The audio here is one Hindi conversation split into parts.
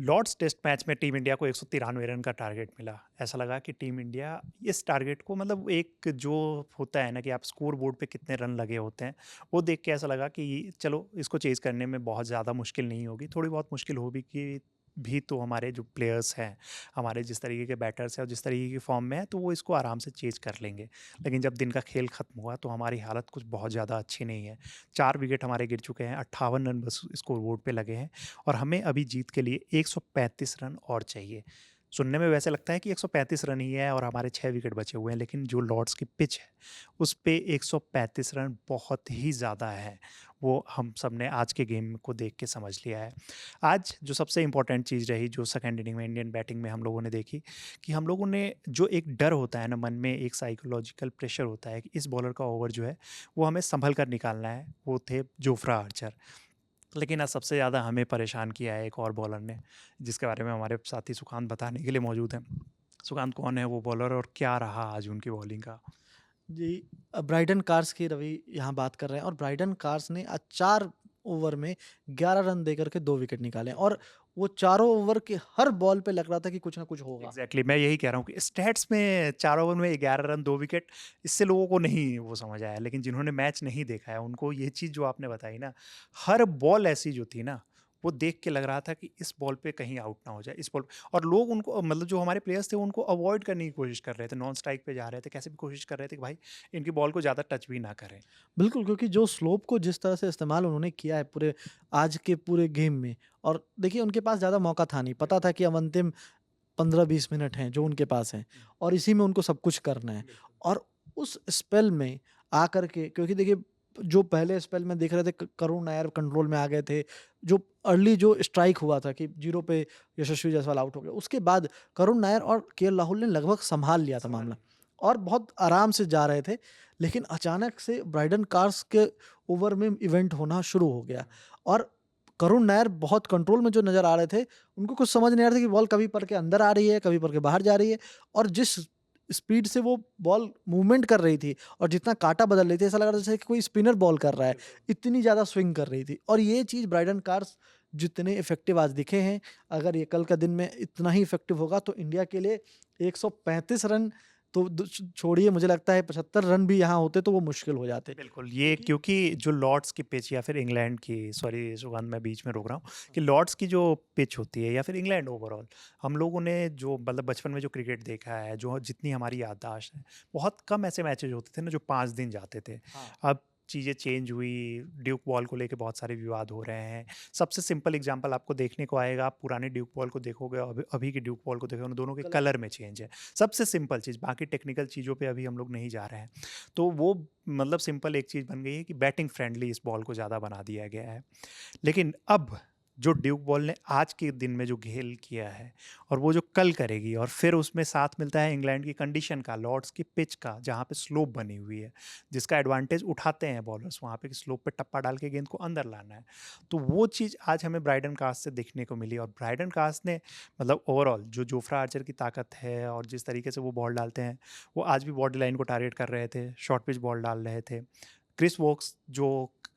लॉर्ड्स टेस्ट मैच में टीम इंडिया को 193 रन का टारगेट मिला। ऐसा लगा कि टीम इंडिया इस टारगेट को मतलब एक जो होता है ना कि आप स्कोर बोर्ड पे कितने रन लगे होते हैं, वो देख के ऐसा लगा कि चलो इसको चेज़ करने में बहुत ज़्यादा मुश्किल नहीं होगी। थोड़ी बहुत मुश्किल हो भी तो हमारे जो प्लेयर्स हैं, हमारे जिस तरीके के बैटर्स हैं और जिस तरीके की फॉर्म में हैं, तो वो इसको आराम से चेज़ कर लेंगे। लेकिन जब दिन का खेल खत्म हुआ तो हमारी हालत कुछ बहुत ज़्यादा अच्छी नहीं है। 4 विकेट हमारे गिर चुके हैं, 58 रन बस स्कोर बोर्ड पे लगे हैं। और हमें अभी जीत के लिए 135 रन और चाहिए। सुनने में वैसे लगता है कि 135 रन ही है और हमारे 6 विकेट बचे हुए हैं, लेकिन जो लॉर्ड्स की पिच है, उस पे 135 रन बहुत ही ज़्यादा है। वो हम सब ने आज के गेम को देख के समझ लिया है। आज जो सबसे इम्पोर्टेंट चीज़ रही, जो सेकंड इनिंग में इंडियन बैटिंग में हम लोगों ने देखी, कि हम लोगों ने जो एक डर होता है ना मन में, एक साइकोलॉजिकल प्रेशर होता है कि इस बॉलर का ओवर जो है, वो हमें सँभल कर निकालना है, वो थे जोफ्रा आर्चर। लेकिन आज सबसे ज़्यादा हमें परेशान किया है एक और बॉलर ने, जिसके बारे में हमारे साथी सुकांत बताने के लिए मौजूद हैं। सुकांत, कौन है वो बॉलर और क्या रहा आज उनकी बॉलिंग का? जी, ब्राइडन कार्स की रवि यहाँ बात कर रहे हैं और ब्राइडन कार्स ने आज 4 ओवर में 11 रन देकर के 2 विकेट निकाले और वो चारों ओवर के हर बॉल पे लग रहा था कि कुछ ना कुछ होगा। एग्ज़ैक्टली, मैं यही कह रहा हूँ कि स्टैट्स में 4 ओवर में 11 रन 2 विकेट, इससे लोगों को नहीं वो समझ आया। लेकिन जिन्होंने मैच नहीं देखा है, उनको ये चीज़ जो आपने बताई ना, हर बॉल ऐसी जो थी ना, वो देख के लग रहा था कि इस बॉल पे कहीं आउट ना हो जाए, इस बॉल। और लोग उनको मतलब जो हमारे प्लेयर्स थे, उनको अवॉइड करने की कोशिश कर रहे थे, नॉन स्ट्राइक पे जा रहे थे, कैसे भी कोशिश कर रहे थे कि भाई इनकी बॉल को ज़्यादा टच भी ना करें। बिल्कुल, क्योंकि जो स्लोप को जिस तरह से इस्तेमाल उन्होंने किया है पूरे आज के पूरे गेम में और देखिए उनके पास ज़्यादा मौका था नहीं। पता था कि अब अंतिम 15-20 मिनट हैं जो उनके पास हैं हुँ, और इसी में उनको सब कुछ करना है। बिल्कुल। और उस स्पेल में आकर के क्योंकि देखिए जो पहले स्पेल में देख रहे थे करुण नायर कंट्रोल में आ गए थे। जो अर्ली जो स्ट्राइक हुआ था कि 0 पे यशस्वी जायसवाल आउट हो गए। उसके बाद करुण नायर और केएल राहुल ने लगभग सँभाल लिया था संभाल मामला लिया। और बहुत आराम से जा रहे थे। लेकिन अचानक से ब्राइडन कार्स के ओवर में इवेंट होना शुरू हो गया और करुण नायर बहुत कंट्रोल में जो नज़र आ रहे थे, उनको कुछ समझ नहीं आ रहा था कि बॉल कभी पड़ के अंदर आ रही है, कभी पड़ के बाहर जा रही है और जिस स्पीड से वो बॉल मूवमेंट कर रही थी और जितना काँटा बदल रही थी, ऐसा लग रहा था जैसे कि कोई स्पिनर बॉल कर रहा है, बिल्कुल। इतनी ज़्यादा स्विंग कर रही थी और ये चीज़ ब्राइडन कार्स जितने इफ़ेक्टिव आज दिखे हैं, अगर ये कल का दिन में इतना ही इफ़ेक्टिव होगा तो इंडिया के लिए 135 रन तो छोड़िए मुझे लगता है 75 रन भी यहाँ होते तो वो मुश्किल हो जाते। बिल्कुल, ये क्योंकि क्योंकि जो लॉर्ड्स की पिच या फिर इंग्लैंड की, सॉरी सुगंध मैं बीच में रोक रहा हूँ, कि लॉर्ड्स की जो पिच होती है या फिर इंग्लैंड ओवरऑल, हम लोगों ने जो मतलब बचपन में जो क्रिकेट देखा है, जो जितनी हमारी याददाश्त है, बहुत कम ऐसे मैचेज़ होते थे ना जो 5 दिन जाते थे। हाँ। अब चीज़ें चेंज हुई, ड्यूक बॉल को लेके बहुत सारे विवाद हो रहे हैं। सबसे सिंपल एग्ज़ाम्पल आपको देखने को आएगा, आप पुराने ड्यूक बॉल को देखोगे और अभी अभी के ड्यूक बॉल को देखोगे, उन दोनों के कलर कलर में चेंज है। सबसे सिंपल चीज़, बाकी टेक्निकल चीज़ों पे अभी हम लोग नहीं जा रहे हैं। तो वो मतलब सिंपल एक चीज़ बन गई है कि बैटिंग फ्रेंडली इस बॉल को ज़्यादा बना दिया गया है। लेकिन अब जो ड्यूक बॉल ने आज के दिन में जो खेल किया है और वो जो कल करेगी, और फिर उसमें साथ मिलता है इंग्लैंड की कंडीशन का, लॉर्ड्स की पिच का, जहाँ पे स्लोप बनी हुई है, जिसका एडवांटेज उठाते हैं बॉलर्स वहाँ पे कि स्लोप पे टप्पा डाल के गेंद को अंदर लाना है। तो वो चीज़ आज हमें ब्राइडन कास्ट से देखने को मिली और ब्राइडन कास्ट ने मतलब ओवरऑल जो जोफ्रा आर्चर की ताकत है और जिस तरीके से वो बॉल डालते हैं, वो आज भी बॉडी लाइन को टारगेट कर रहे थे, शॉर्ट पिच बॉल डाल रहे थे। क्रिस वोक्स जो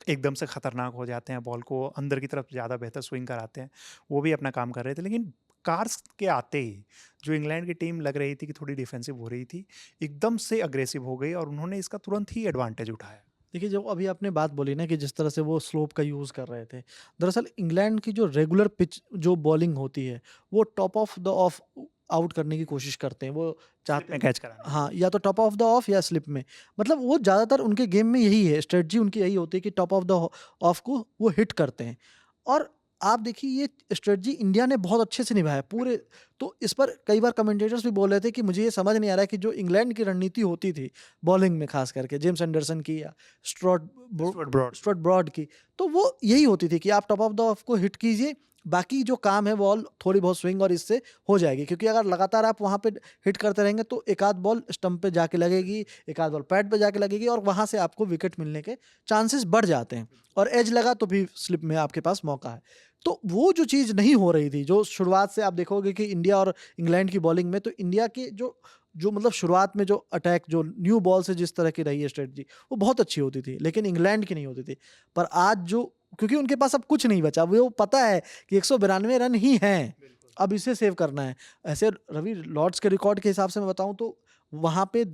एकदम से खतरनाक हो जाते हैं, बॉल को अंदर की तरफ ज़्यादा बेहतर स्विंग कराते हैं, वो भी अपना काम कर रहे थे। लेकिन कार्स के आते ही जो इंग्लैंड की टीम लग रही थी कि थोड़ी डिफेंसिव हो रही थी, एकदम से अग्रेसिव हो गई और उन्होंने इसका तुरंत ही एडवांटेज उठाया। देखिए, जो अभी आपने बात बोली ना कि जिस तरह से वो स्लोप का यूज़ कर रहे थे। दरअसल इंग्लैंड की जो रेगुलर पिच जो बॉलिंग होती है, वो top of the of out करने की कोशिश करते हैं। वो स्लिप चाहते में हैं कैच कराना। हाँ, या तो टॉप ऑफ द ऑफ या स्लिप में। मतलब वो ज़्यादातर उनके गेम में यही है, स्ट्रैटेजी उनकी यही होती है कि टॉप ऑफ द ऑफ को वो हिट करते हैं। और आप देखिए ये स्ट्रैटेजी इंडिया ने बहुत अच्छे से निभाया पूरे। बिल्कुल। तो इस पर कई बार कमेंटेटर्स भी बोल रहे थे कि मुझे ये समझ नहीं आ रहा है कि जो इंग्लैंड की रणनीति होती थी बॉलिंग में खास करके जेम्स एंडरसन की या स्ट्रॉट स्टुअर्ट ब्रॉड की। स्ट्रट ब्रॉड की, तो वो यही होती थी कि आप टॉप ऑफ द ऑफ को हिट कीजिए, बाकी जो काम है बॉल थोड़ी बहुत स्विंग और इससे हो जाएगी। क्योंकि अगर लगातार आप वहाँ पे हिट करते रहेंगे तो एक आध बॉल स्टंप पे जाके लगेगी, एक आध बॉल पैड पे जाके लगेगी और वहाँ से आपको विकेट मिलने के चांसेस बढ़ जाते हैं और एज लगा तो भी स्लिप में आपके पास मौका है। तो वो जो चीज़ नहीं हो रही थी, जो शुरुआत से आप देखोगे कि इंडिया और इंग्लैंड की बॉलिंग में, तो इंडिया के जो जो मतलब शुरुआत में जो अटैक जो न्यू बॉल से जिस तरह की रही है स्ट्रेटजी, वो बहुत अच्छी होती थी, लेकिन इंग्लैंड की नहीं होती थी। पर आज जो क्योंकि उनके पास अब कुछ नहीं बचा, वो पता है कि 192 रन ही हैं। अब इसे सेव करना है। ऐसे रवि लॉर्ड्स के रिकॉर्ड के हिसाब से मैं बताऊँ तो वहाँ पे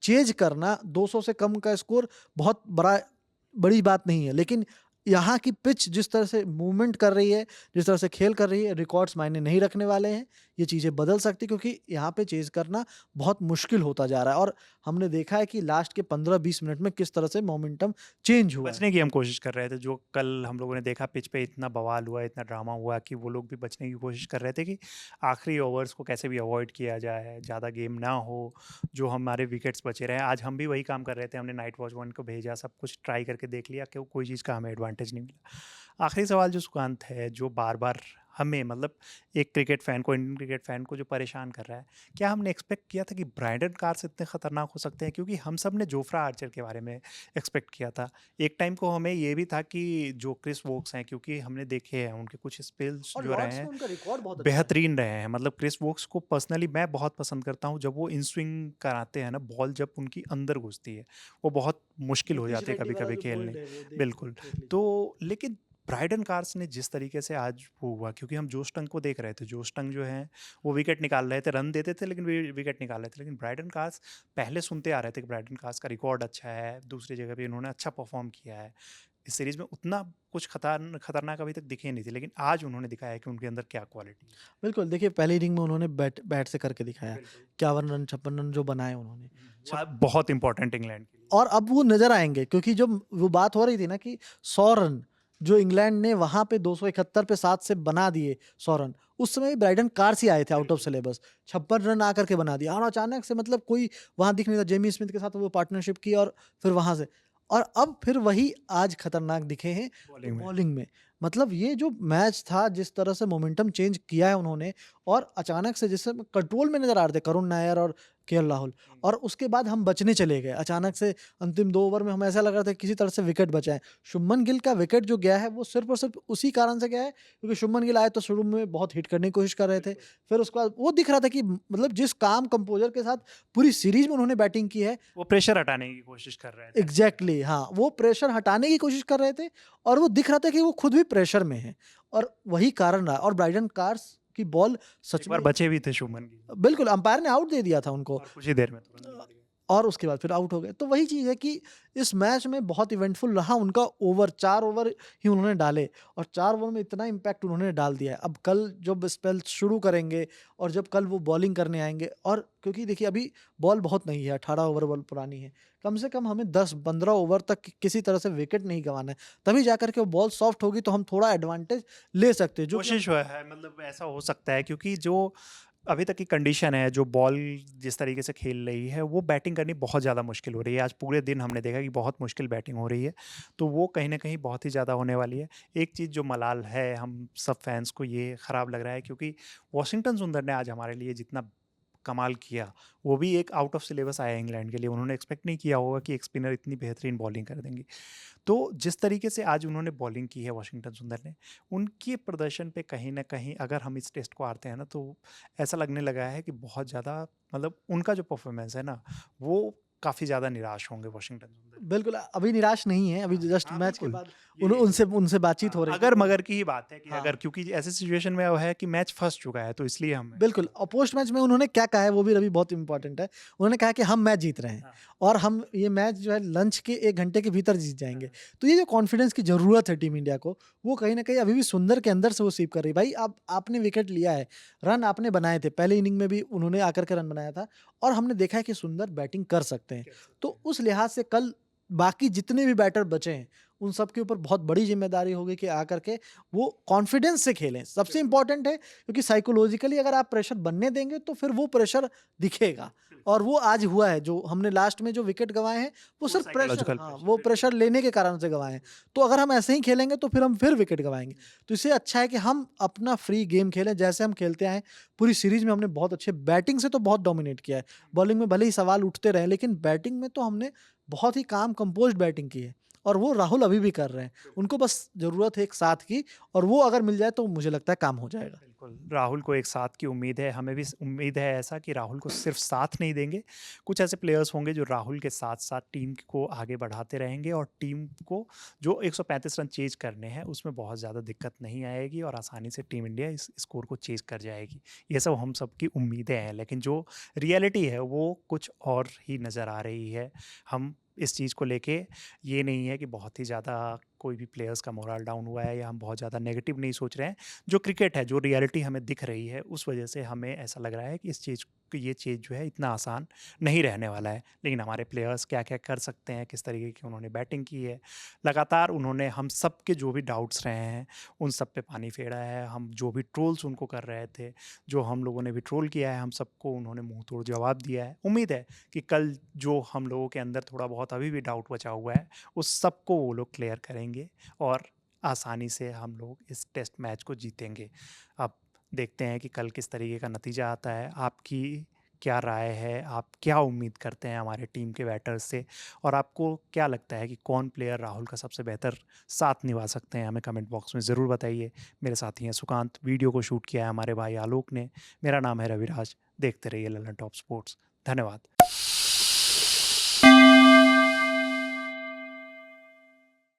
चेज़ करना 200 से कम का स्कोर बहुत बड़ी बात नहीं है। लेकिन यहाँ की पिच जिस तरह से मूवमेंट कर रही है, जिस तरह से खेल कर रही है, रिकॉर्ड्स मायने नहीं रखने वाले हैं। ये चीज़ें बदल सकती क्योंकि यहाँ पे चेज़ करना बहुत मुश्किल होता जा रहा है और हमने देखा है कि लास्ट के 15-20 मिनट में किस तरह से मोमेंटम चेंज हुआ है। बचने की हम कोशिश कर रहे थे, जो कल हम लोगों ने देखा पिच पे इतना बवाल हुआ, इतना ड्रामा हुआ कि वो लोग भी बचने की कोशिश कर रहे थे कि आखिरी ओवर्स को कैसे भी अवॉइड किया जाए, ज़्यादा गेम ना हो, जो हमारे विकेट्स बचे रहें। आज हम भी वही काम कर रहे थे, हमने नाइट वॉच वन को भेजा, सब कुछ ट्राई करके देख लिया कि कोई चीज़ का हमें एडवांटेज नहीं मिला। आखिरी सवाल जो सुकांत है, जो बार-बार हमें मतलब एक क्रिकेट फ़ैन को, इंडियन क्रिकेट फ़ैन को जो परेशान कर रहा है, क्या हमने एक्सपेक्ट किया था कि ब्राइडन कार्स इतने खतरनाक हो सकते हैं? क्योंकि हम सब ने जोफ्रा आर्चर के बारे में एक्सपेक्ट किया था। एक टाइम को हमें ये भी था कि जो क्रिस वोक्स हैं, क्योंकि हमने देखे हैं उनके कुछ स्पेल्स और जो रहे लॉर्ड्स हैं में उनका रिकॉर्ड बहुत अच्छा है। बेहतरीन रहे हैं। मतलब क्रिस वोक्स को पर्सनली मैं बहुत पसंद करता हूँ, जब वो इन स्विंग कराते हैं ना, बॉल जब उनकी अंदर घुसती है, वो बहुत मुश्किल हो नीतीश जाती है रेड्डी वाला कभी-कभी जो खेलनी। बोल्ड है वो बिल्कुल। देख लीजिए। तो लेकिन ब्राइडन कार्स ने जिस तरीके से आज वो हुआ, क्योंकि हम जोश टंग को देख रहे थे, जोश टंग जो हैं वो विकेट निकाल रहे थे, रन देते थे लेकिन विकेट निकाल रहे थे। लेकिन ब्राइडन कार्स पहले सुनते आ रहे थे कि ब्राइडन कार्स का रिकॉर्ड अच्छा है, दूसरी जगह पे इन्होंने अच्छा परफॉर्म किया है। इस सीरीज़ में उतना कुछ खतरनाक अभी तक दिखे नहीं थे, लेकिन आज उन्होंने दिखाया है कि उनके अंदर क्या क्वालिटी है। बिल्कुल, देखिए पहली इनिंग में उन्होंने बैट बैट से करके दिखाया। बिल्कुल। 51 रन, 56 रन जो बनाए उन्होंने। वो बहुत इंपॉर्टेंट इंग्लैंड के लिए। और अब वो नज़र आएँगे क्योंकि जब वो बात हो रही थी ना कि 100 रन जो इंग्लैंड ने वहाँ पे 271 पे 7 से बना दिए 100 रन, उस समय भी ब्राइडन कार्स ही आए थे आउट ऑफ सिलेबस। 56 रन आकर के बना दिया और अचानक से मतलब कोई वहाँ दिख नहीं था। जेमी स्मिथ के साथ वो पार्टनरशिप की और फिर वहाँ से और अब फिर वही आज खतरनाक दिखे हैं बॉलिंग में। बॉलिंग में। मतलब ये जो मैच था जिस तरह से मोमेंटम चेंज किया है उन्होंने और अचानक से जिससे कंट्रोल में नज़र आ रहे थे करुण नायर और केएल राहुल और उसके बाद हम बचने चले गए। अचानक से अंतिम 2 ओवर में हमें ऐसा लग रहा था कि किसी तरह से विकेट बचाएँ। शुभमन गिल का विकेट जो गया है वो सिर्फ़ और सिर्फ़ उसी कारण से गया है क्योंकि शुभमन गिल आए तो शुरू में बहुत हिट करने की कोशिश कर रहे थे। फिर उसके बाद वो दिख रहा था कि मतलब जिस काम कंपोज़र के साथ पूरी सीरीज़ में उन्होंने बैटिंग की है वो प्रेशर हटाने की कोशिश कर रहे थे। एग्ज़ैक्टली हाँ, वो प्रेशर हटाने की कोशिश कर रहे थे और वो दिख रहा था कि वो खुद भी प्रेशर में हैं और वही कारण रहा और ब्राइडन कार्स की बॉल सच एक में बार बचे भी थे शुभमन गिल बिल्कुल अंपायर ने आउट दे दिया था उनको। और कुछ ही देर में तुरंत निकल गए। और उसके बाद फिर आउट हो गए। तो वही चीज़ है कि इस मैच में बहुत इवेंटफुल रहा उनका ओवर 4 ओवर ही उन्होंने डाले और 4 ओवर में इतना इम्पैक्ट उन्होंने डाल दिया है। अब कल जब स्पेल शुरू करेंगे और जब कल वो बॉलिंग करने आएँगे और क्योंकि देखिए अभी बॉल बहुत नहीं है, 18 ओवर बॉल पुरानी है। कम से कम हमें 10-15 ओवर तक किसी तरह से विकेट नहीं गँवाना है। तभी जाकर के वो बॉल सॉफ्ट होगी तो हम थोड़ा एडवांटेज ले सकते हैं। जो कि हम कोशिश हुआ है, मतलब ऐसा हो सकता है, क्योंकि जो अभी तक की कंडीशन है, जो बॉल जिस तरीके से खेल रही है, वो बैटिंग करनी बहुत ज़्यादा मुश्किल हो रही है। आज पूरे दिन हमने देखा कि बहुत मुश्किल बैटिंग हो रही है, तो वो कहीं न कहीं बहुत ही ज़्यादा होने वाली है। एक चीज़ जो मलाल है, हम सब फैन्स को ये ख़राब लग रहा है, क्योंकि वॉशिंगटन सुंदर ने आज हमारे लिए जितना कमाल किया, वो भी एक आउट ऑफ सिलेबस आया इंग्लैंड के लिए। उन्होंने एक्सपेक्ट नहीं किया होगा कि एक स्पिनर इतनी बेहतरीन बॉलिंग कर देंगी। तो जिस तरीके से आज उन्होंने बॉलिंग की है वॉशिंगटन सुंदर ने, उनके प्रदर्शन पे कहीं न कहीं अगर हम इस टेस्ट को हारते हैं ना, तो ऐसा लगने लगा है कि बहुत ज़्यादा मतलब उनका जो परफ़ॉर्मेंस है ना, वो काफ़ी ज़्यादा निराश होंगे वॉशिंगटन सुंदर। बिल्कुल अभी निराश नहीं है। अभी जस्ट हाँ, मैच के बिल्कुल। बाद ये उनसे उनसे बातचीत हो रही थी। अगर-मगर की ही बात है कि हाँ। अगर, क्योंकि ऐसी सिचुएशन में वो है कि मैच फँस चुका है, तो इसलिए हम बिल्कुल और पोस्ट मैच में उन्होंने क्या कहा है वो भी रवि बहुत इम्पोर्टेंट है। उन्होंने कहा कि हम मैच जीत रहे हैं हाँ। और हम ये मैच जो है लंच के 1 घंटे के भीतर जीत जाएँगे। तो ये जो कॉन्फिडेंस की ज़रूरत है टीम इंडिया को, वो कहीं न कहीं अभी भी सुंदर के अंदर से वो सीप कर रही है। भाई आप आपने विकेट लिया है, रन आपने बनाए थे, पहले इनिंग में भी उन्होंने आकर के रन बनाया था और हमने देखा है कि सुंदर बैटिंग कर सकते हैं। तो उस लिहाज से कल बाकी जितने भी बैटर बचे हैं, उन सब के ऊपर बहुत बड़ी ज़िम्मेदारी होगी कि आकर के वो कॉन्फिडेंस से खेलें। सबसे इम्पोर्टेंट है क्योंकि साइकोलॉजिकली अगर आप प्रेशर बनने देंगे तो फिर वो प्रेशर दिखेगा और वो आज हुआ है। जो हमने लास्ट में जो विकेट गँवाए हैं, वो सिर्फ़ प्रेशर साइकोलॉजिकल हाँ, प्रेशर, वो बिल्कुल। प्रेशर लेने के कारण से गँवाए हैं। तो अगर हम ऐसे ही खेलेंगे तो फिर हम फिर विकेट गँवाएँगे। तो इससे अच्छा है कि हम अपना फ्री गेम खेलें जैसे हम खेलते आए हैं। पूरी सीरीज़ में हमने बहुत अच्छे बैटिंग से तो बहुत डोमिनेट किया है। बॉलिंग में भले ही सवाल उठते रहे लेकिन बैटिंग में तो हमने बहुत ही काम कंपोज़्ड बैटिंग की है। और वो राहुल अभी भी कर रहे हैं। उनको बस ज़रूरत है एक साथ की, और वो अगर मिल जाए तो मुझे लगता है काम हो जाएगा। बिल्कुल, राहुल को एक साथ की उम्मीद है, हमें भी उम्मीद है ऐसा कि राहुल को सिर्फ साथ नहीं देंगे, कुछ ऐसे प्लेयर्स होंगे जो राहुल के साथ-साथ टीम को आगे बढ़ाते रहेंगे और टीम को जो 135 रन चेज़ करने हैं, उसमें बहुत ज़्यादा दिक्कत नहीं आएगी और आसानी से टीम इंडिया इस स्कोर को चेज़ कर जाएगी। ये सब हम सबकी उम्मीदें हैं, लेकिन जो रियलिटी है, वो कुछ और ही नज़र आ रही है। हम इस चीज़ को लेके ये नहीं है कि बहुत ही ज़्यादा कोई भी प्लेयर्स का मोरल डाउन हुआ है या हम बहुत ज़्यादा नेगेटिव नहीं सोच रहे हैं। जो क्रिकेट है, जो रियलिटी हमें दिख रही है, उस वजह से हमें ऐसा लग रहा है कि ये चीज़ जो है इतना आसान नहीं रहने वाला है। लेकिन हमारे प्लेयर्स क्या-क्या कर सकते हैं, किस तरीके की उन्होंने बैटिंग की है, लगातार उन्होंने हम सबके जो भी डाउट्स रहे हैं, उन सब पे पानी फेरा है। हम जो भी ट्रोल्स उनको कर रहे थे, जो हम लोगों ने भी ट्रोल किया है, हम सबको उन्होंने मुँह-तोड़ जवाब दिया है। उम्मीद है कि कल जो हम लोगों के अंदर थोड़ा बहुत अभी भी डाउट बचा हुआ है, उस सबको वो लोग क्लियर करेंगे और आसानी से हम लोग इस टेस्ट मैच को जीतेंगे। अब देखते हैं कि कल किस तरीके का नतीजा आता है। आपकी क्या राय है? आप क्या उम्मीद करते हैं हमारे टीम के बैटर्स से? और आपको क्या लगता है कि कौन प्लेयर राहुल का सबसे बेहतर साथ निभा सकते हैं? हमें कमेंट बॉक्स में ज़रूर बताइए। मेरे साथी हैं सुकांत, वीडियो को शूट किया है हमारे भाई आलोक ने। मेरा नाम है रविराज। देखते रहिए लल्लन टॉप स्पोर्ट्स। धन्यवाद।